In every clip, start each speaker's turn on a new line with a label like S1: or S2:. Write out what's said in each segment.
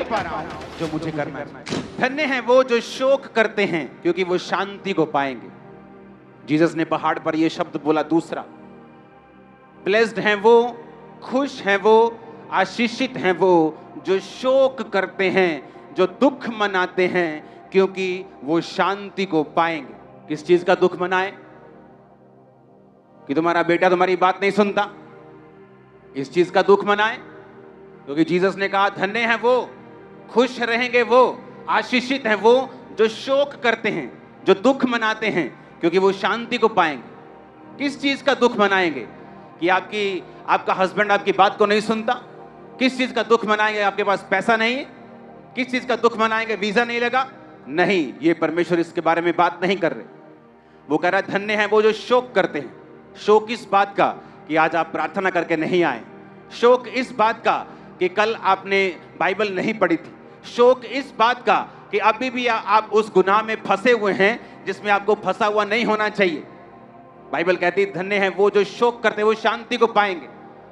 S1: पा रहा हूं जो मुझे करना है। धन्य है वो जो शोक करते हैं क्योंकि वो शांति को पाएंगे। जीसस ने पहाड़ पर यह शब्द बोला दूसरा, ब्लेस्ड हैं वो, खुश हैं वो, आशीषित हैं वो जो शोक करते हैं, जो दुख मनाते हैं क्योंकि वो शांति को पाएंगे। किस चीज का दुख मनाए? कि तुम्हारा बेटा तुम्हारी बात नहीं सुनता, इस चीज का दुख मनाए? क्योंकि जीसस ने कहा धन्य है वो, खुश रहेंगे वो, आशीषित हैं वो जो शोक करते हैं, जो दुख मनाते हैं क्योंकि वो शांति को पाएंगे। किस चीज का दुख मनाएंगे? कि आपका हस्बैंड आपकी बात को नहीं सुनता? किस चीज का दुख मनाएंगे? आपके पास पैसा नहीं है? किस चीज का दुख मनाएंगे? वीजा नहीं लगा? नहीं, ये परमेश्वर इसके बारे में बात नहीं कर रहे। वो कह रहा है धन्य है वो जो शोक करते हैं। शोक इस बात का कि आज आप प्रार्थना करके नहीं आए, शोक इस बात का कि कल आपने बाइबल नहीं पढ़ी थी, शोक इस बात का कि अभी भी आप उस गुनाह में फंसे हुए हैं जिसमें आपको फंसा हुआ नहीं होना चाहिए। बाइबल कहती है धन्य है वो जो शोक करते हैं वो शांति को पाएंगे।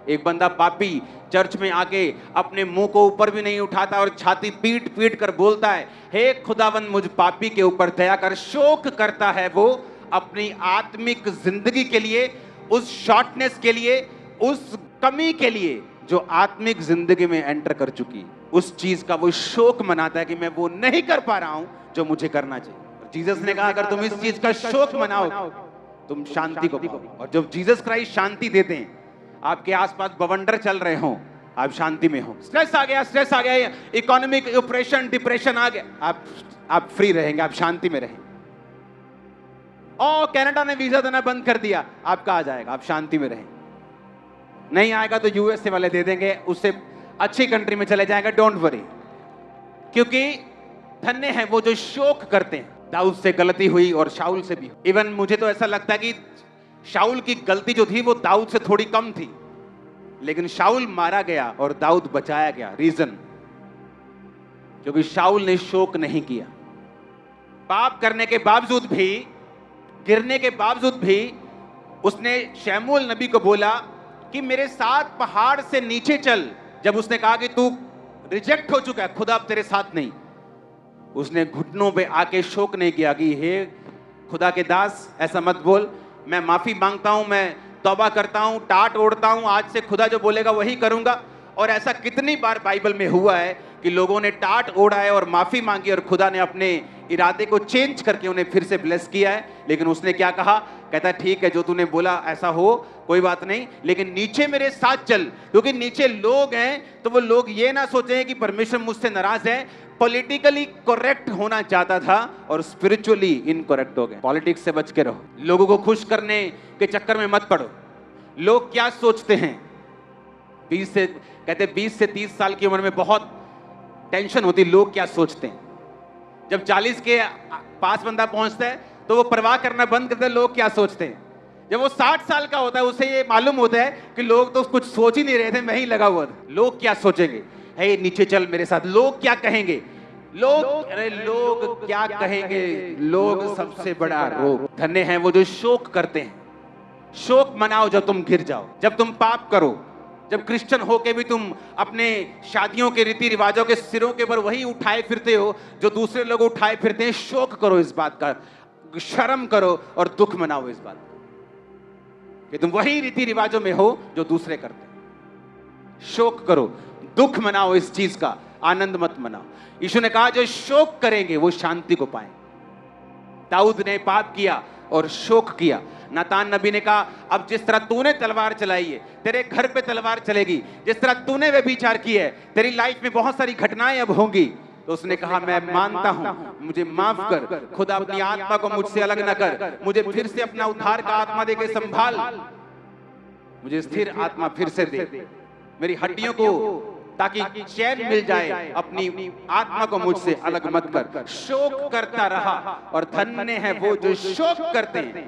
S1: एक बंदा पापी चर्च में आके अपने मुंह को ऊपर भी नहीं उठाता और छाती पीट पीट कर बोलता है, हे खुदावन मुझ पापी के ऊपर दया कर। शोक करता है वो अपनी आत्मिक जिंदगी के लिए, उस शॉर्टनेस के लिए, उस कमी के लिए जो आत्मिक जिंदगी में एंटर कर चुकी, उस चीज का वो शोक मनाता है कि मैं वो नहीं कर पा रहा हूं जो मुझे करना चाहिए। जीसस ने कहा अगर तुम इस चीज का शोक मनाओ तुम शांति को पाओ। और जब जीसस क्राइस्ट शांति देते हैं, आपके आसपास बवंडर चल रहे हो, आप शांति में हो, स्ट्रेस आ गया, इकोनॉमिक ऑपरेशन, डिप्रेशन आ गया, आप फ्री रहेंगे, आप शांति में रहेंगे। और कनाडा ने वीजा देना बंद कर दिया, आपका आ जाएगा, आप शांति में रहेंगे। नहीं आएगा तो यूएसए वाले दे देंगे, उससे अच्छी कंट्री में चले जाएगा, डोंट वरी। क्योंकि धन्य है वो जो शोक करते हैं। दाऊद से गलती हुई और शाऊल से भी। इवन मुझे तो ऐसा लगता है कि शाऊल की गलती जो थी वो दाऊद से थोड़ी कम थी, लेकिन शाऊल मारा गया और दाऊद बचाया गया। रीजन क्योंकि शाऊल ने शोक नहीं किया। पाप करने के बावजूद भी, गिरने के बावजूद भी उसने शमूएल नबी को बोला कि मेरे साथ पहाड़ से नीचे चल। जब उसने कहा कि तू रिजेक्ट हो चुका है, खुदा अब तेरे साथ नहीं, उसने घुटनों पे आके शोक नहीं किया कि हे खुदा के दास ऐसा मत बोल, मैं माफी मांगता हूं, मैं तौबा करता हूं, टाट ओढ़ता हूं, आज से खुदा जो बोलेगा वही करूंगा। और ऐसा कितनी बार बाइबल में हुआ है कि लोगों ने टाट ओढ़ा है और माफी मांगी और खुदा ने अपने इरादे को चेंज करके उन्हें फिर से ब्लेस किया है। लेकिन उसने क्या कहा? कहता ठीक है जो तूने बोला ऐसा हो, कोई बात नहीं, लेकिन नीचे मेरे साथ चल। क्योंकि नीचे लोग हैं तो वो लोग ये ना सोचें कि परमेश्वर मुझसे नाराज है। पॉलिटिकली करेक्ट होना चाहता था और स्पिरिचुअली इनकरेक्ट हो गए। पॉलिटिक्स से बच के रहो, लोगों को खुश करने के चक्कर में मत पड़ो। लोग क्या सोचते हैं? 20 से 30 साल की उम्र में बहुत टेंशन होती, लोग क्या सोचते हैं। जब 40 के पास बंदा पहुंचता है तो वो परवाह करना बंद करता है, लोग क्या सोचते हैं। जब वो 60 साल का होता है उसे ये मालूम होता है कि लोग तो कुछ सोच ही नहीं रहे थे, मैं ही लगा हुआ था, लोग क्या सोचेंगे। हे नीचे चल मेरे साथ, लोग क्या कहेंगे, लोग क्या कहेंगे, लोग सबसे बड़ा रोग। धन्य हैं वो जो शोक करते हैं। शोक मनाओ जब तुम गिर जाओ, जब तुम पाप करो, जब क्रिश्चियन होके भी तुम अपने शादियों के रीति रिवाजों के सिरों के ऊपर वही उठाए फिरते हो जो दूसरे लोग उठाए फिरते हैं। शोक करो इस बात का, शर्म करो और दुख मनाओ इस बात का कि तुम वही रीति रिवाजों में हो जो दूसरे करते हैं। शोक करो, दुख मनाओ, इस चीज का आनंद मत मनाओ। यीशु ने कहा जो शोक करेंगे वो शांति को पाएंगे। दाऊद ने पाप किया और शोक किया। नातान नबी ने कहा अब जिस तरह तूने तलवार चलाई है तेरे घर पे तलवार चलेगी, जिस तरह तूने व्यभिचार की है तेरी लाइफ में बहुत सारी घटनाएं अब होंगी। तो उसने कहा मैं मानता हूं, मुझे माफ कर, खुदा अपनी आत्मा को मुझसे अलग न कर, मुझे फिर से अपना उद्धार का आत्मा दे के संभाल, मुझे स्थिर आत्मा फिर से दे, मेरी हड्डियों को ताकि चैन मिल जाए, अपनी आत्मा को मुझसे अलग मत कर। शोक करता रहा और धन्य है वो जो शोक करते हैं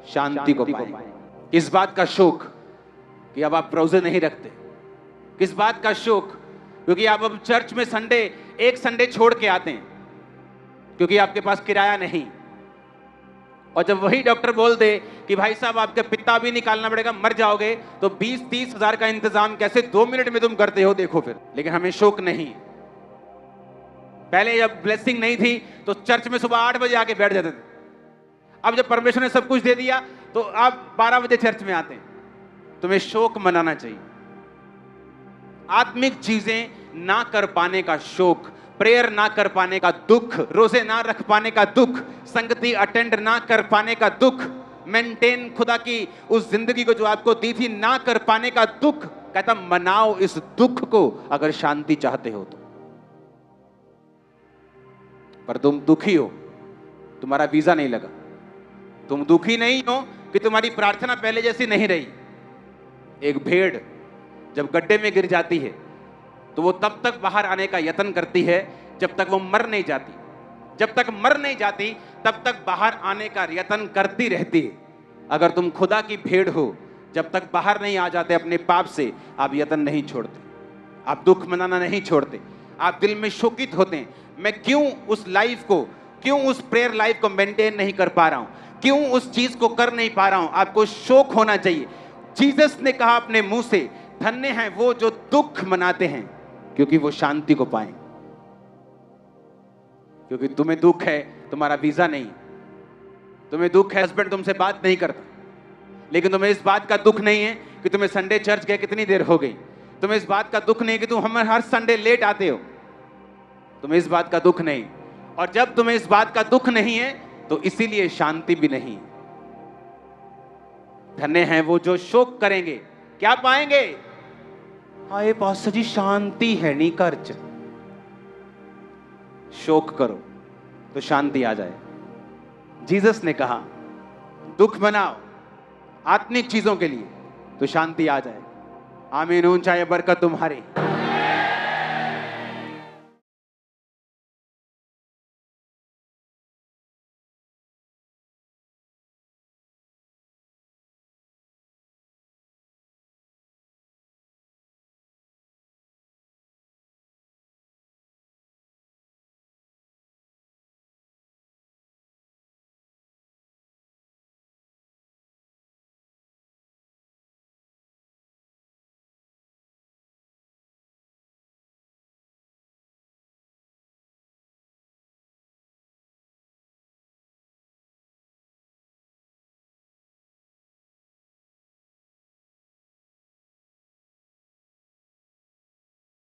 S1: शांति को पाएंगे। किस बात का शोक? कि अब आप रोजे नहीं रखते। किस बात का शोक? क्योंकि आप अब चर्च में एक संडे छोड़ के आते हैं क्योंकि आपके पास किराया नहीं। और जब वही डॉक्टर बोल दे कि भाई साहब आपके पित्ता भी निकालना पड़ेगा, मर जाओगे, तो 20-30 हजार का इंतजाम कैसे 2 मिनट में तुम करते हो, देखो फिर। लेकिन हमें शोक नहीं, पहले जब ब्लेसिंग नहीं थी तो चर्च में सुबह 8 बजे आके बैठ जाते थे। अब जब परमेश्वर ने सब कुछ दे दिया तो आप 12 बजे चर्च में आते हैं। तुम्हें शोक मनाना चाहिए। आत्मिक चीजें ना कर पाने का शोक, प्रेयर ना कर पाने का दुख, रोजे ना रख पाने का दुख, संगति अटेंड ना कर पाने का दुख, मेंटेन खुदा की उस जिंदगी को जो आपको दी थी ना कर पाने का दुख। कहता मनाओ इस दुख को अगर शांति चाहते हो तो। पर तुम दुखी हो, तुम्हारा वीजा नहीं लगा। तुम दुखी नहीं हो कि तुम्हारी प्रार्थना पहले जैसी नहीं रही। एक भेड़ जब गड्ढे में गिर जाती है तो वो तब तक बाहर आने का यत्न करती है जब तक वो मर नहीं जाती। जब तक मर नहीं जाती तब तक बाहर आने का यत्न करती रहती है। अगर तुम खुदा की भेड़ हो, जब तक बाहर नहीं आ जाते अपने पाप से, आप यत्न नहीं छोड़ते, आप दुख मनाना नहीं छोड़ते, आप दिल में शोकित होते हैं। मैं क्यों उस लाइफ को, क्यों उस प्रेयर लाइफ को मेंटेन नहीं कर पा रहा हूं, क्यों उस चीज को कर नहीं पा रहा हूं। आपको शोक होना चाहिए। जीसस ने कहा अपने मुंह से, धन्य हैं वो जो दुख मनाते हैं क्योंकि वो शांति को पाएं। क्योंकि तुम्हें दुख है, तुम्हारा वीजा नहीं, तुम्हें दुख है हस्बैंड तुमसे बात नहीं करता, लेकिन तुम्हें इस बात का दुख नहीं है कि तुम्हें संडे चर्च गए कितनी देर हो गई। तुम्हें इस बात का दुख नहीं कि तुम हर संडे लेट आते हो। तुम्हें इस बात का दुख नहीं। और जब तुम्हें इस बात का दुख नहीं है तो इसीलिए शांति भी नहीं। धन्य हैं वो जो शोक करेंगे, क्या पाएंगे? हाय पास्टर जी शांति है नहीं, कर्ज। शोक करो तो शांति आ जाए। जीसस ने कहा दुख मनाओ आत्मिक चीजों के लिए तो शांति आ जाए। आमीन। ऊंचाई बरकत तुम्हारी।